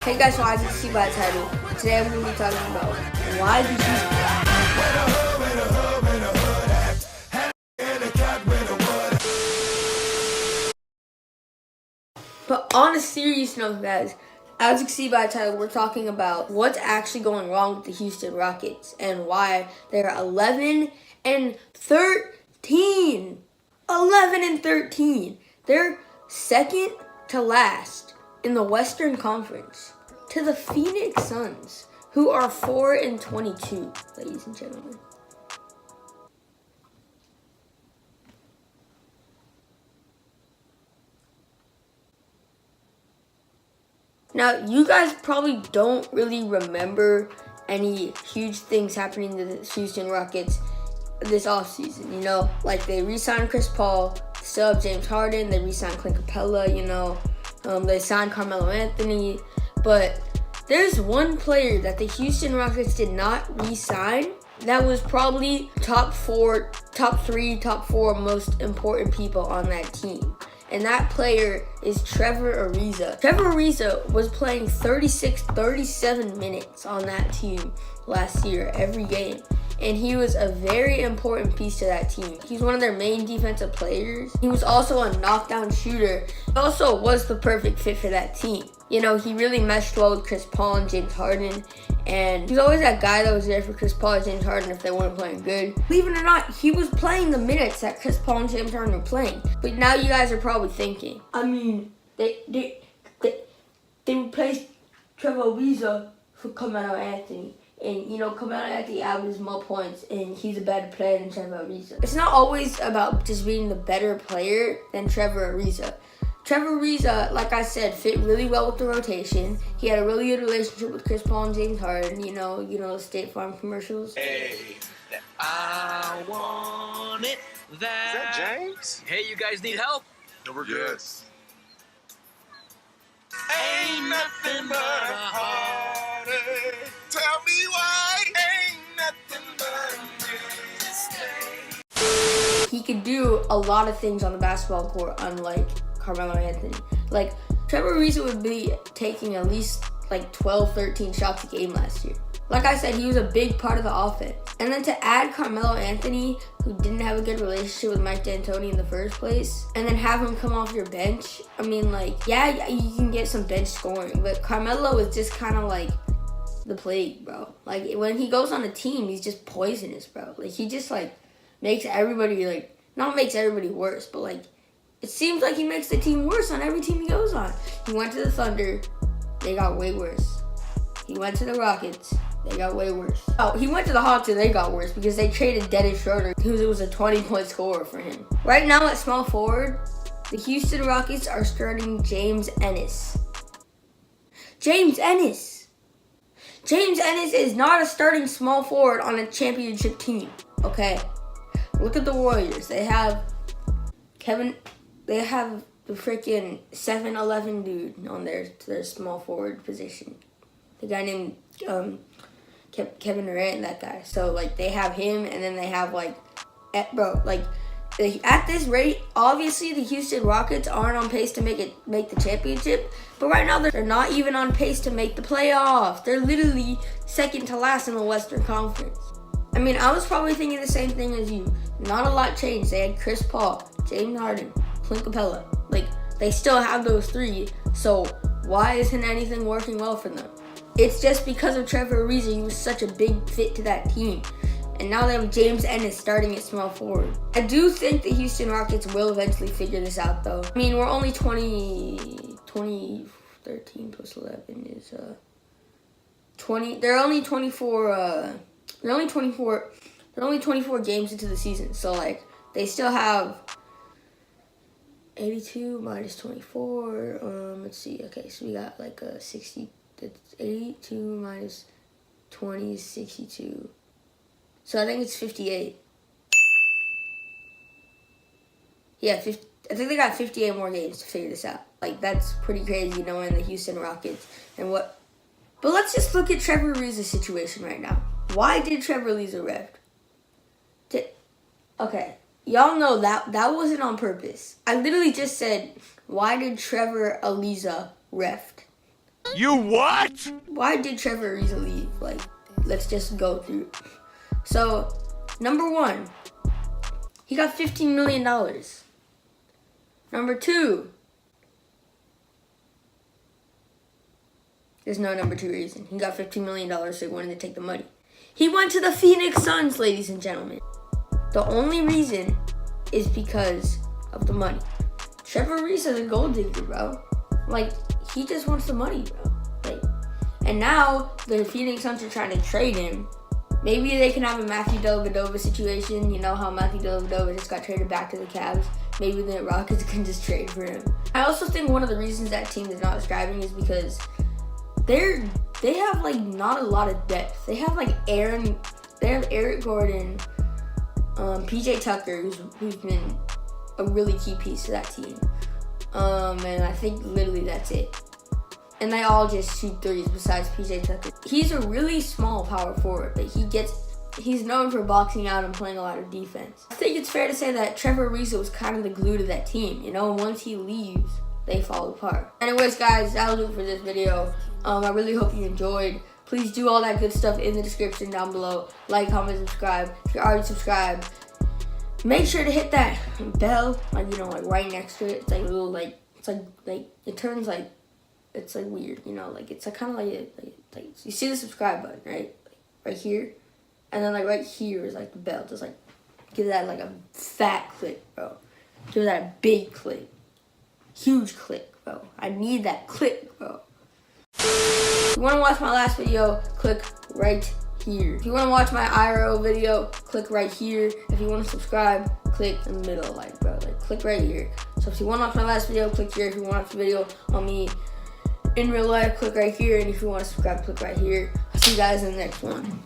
Hey guys, so as you can see by the title, today I'm going to be talking about why the But on a serious note, guys, as you can see by the title, we're talking about what's actually going wrong with the Houston Rockets and why they're 11 and 13. 11 and 13. They're second to last in the Western Conference to the Phoenix Suns, who are 4 and 22, ladies and gentlemen. Now, you guys probably don't really remember any huge things happening to the Houston Rockets this offseason. You know, like they re-signed Chris Paul, still have James Harden, they re-signed Clint Capella, they signed Carmelo Anthony. But there's one player that the Houston Rockets did not re-sign that was probably top 4 most important people on that team. And that player is Trevor Ariza. Trevor Ariza was playing 37 minutes on that team last year, every game. And he was a very important piece to that team. He's one of their main defensive players. He was also a knockdown shooter. He also was the perfect fit for that team. You know, he really meshed well with Chris Paul and James Harden. And he's always that guy that was there for Chris Paul and James Harden if they weren't playing good. Believe it or not, he was playing the minutes that Chris Paul and James Harden were playing. But now you guys are probably thinking, they replaced Trevor Ariza for Carmelo Anthony. And, Carmelo Anthony averages more points, and he's a better player than Trevor Ariza. It's not always about just being the better player than Trevor Ariza. Trevor Ariza, like I said, fit really well with the rotation. He had a really good relationship with Chris Paul and James Harden, the State Farm commercials. Hey, I want it that. Is that James? Hey, you guys need help? No, we're good. Ain't nothing but a heartache. Tell me why. Ain't nothing but a mistake. He could do a lot of things on the basketball court, unlike Carmelo Anthony. Like, Trevor Ariza would be taking at least 12, 13 shots a game last year. Like I said, he was a big part of the offense. And then to add Carmelo Anthony, who didn't have a good relationship with Mike D'Antoni in the first place, and then have him come off your bench, yeah, you can get some bench scoring, but Carmelo is just kind of like the plague, bro. Like, when he goes on a team, he's just poisonous, bro. Like, he just, makes everybody, not makes everybody worse, but, it seems like he makes the team worse on every team he goes on. He went to the Thunder, they got way worse. He went to the Rockets, they got way worse. Oh, he went to the Hawks and they got worse because they traded Dennis Schroeder, who was a 20-point scorer for him. Right now at small forward, the Houston Rockets are starting James Ennis. James Ennis! James Ennis is not a starting small forward on a championship team, okay? Look at the Warriors. They have the freaking 7'11" dude on their small forward position. The guy named Kevin Durant, that guy. So, they have him, and then they have, at this rate, obviously the Houston Rockets aren't on pace to make the championship, but right now they're not even on pace to make the playoffs. They're literally second to last in the Western Conference. I was probably thinking the same thing as you. Not a lot changed. They had Chris Paul, James Harden, Clint Capella. They still have those three, so why isn't anything working well for them? It's just because of Trevor Ariza. He was such a big fit to that team. And now they have James Ennis starting at small forward. I do think the Houston Rockets will eventually figure this out, though. We're only 13 plus 11 is 20. They're only 24. They're only 24 games into the season. So they still have 82 minus 24. Let's see. Okay, so we got a 60. That's 82 minus 20 is 62. So I think it's 58. Yeah, 50, I think they got 58 more games to figure this out. That's pretty crazy knowing the Houston Rockets and what. But let's just look at Trevor Ariza's situation right now. Why did Trevor Ariza ref? Okay, y'all know that wasn't on purpose. I literally just said, why did Trevor Ariza ref? You what? Why did Trevor Ariza leave? Like, let's just go through. So, number one, he got $15 million. Number two, there's no number two reason. He got $15 million, so he wanted to take the money. He went to the Phoenix Suns, ladies and gentlemen. The only reason is because of the money. Trevor Ariza is a gold digger, bro. Like, he just wants the money, bro. Like, and now the Phoenix Suns are trying to trade him. Maybe they can have a Matthew Dellavedova situation. You know how Matthew Dellavedova just got traded back to the Cavs. Maybe the Rockets can just trade for him. I also think one of the reasons that team is not thriving is because they have like not a lot of depth. They have like Eric Gordon, PJ Tucker, who's been a really key piece to that team. And I think literally that's it. And they all just shoot threes besides PJ Tucker. He's a really small power forward, but he's known for boxing out and playing a lot of defense. I think it's fair to say that Trevor Ariza was kind of the glue to that team. You know, once he leaves, they fall apart. Anyways, guys, that'll do it for this video. I really hope you enjoyed. Please do all that good stuff in the description down below. Like, comment, subscribe. If you're already subscribed, make sure to hit that bell, like, you know, like right next to it. It's like a little, like, it's like it turns like, it's like weird, you know, like it's like kind of like you see the subscribe button, right? Like, right here, and then like right here is like the bell. Just like give that like a fat click, bro. Give that a big click, huge click, bro. I need that click, bro. If you want to watch my last video, click right here. If you want to watch my IRL video, click right here. If you want to subscribe, click in the middle, like, bro, like, click right here. So if you want to watch my last video, click here. If you want to watch the video on me in real life, click right here. And if you want to subscribe, click right here. I'll see you guys in the next one.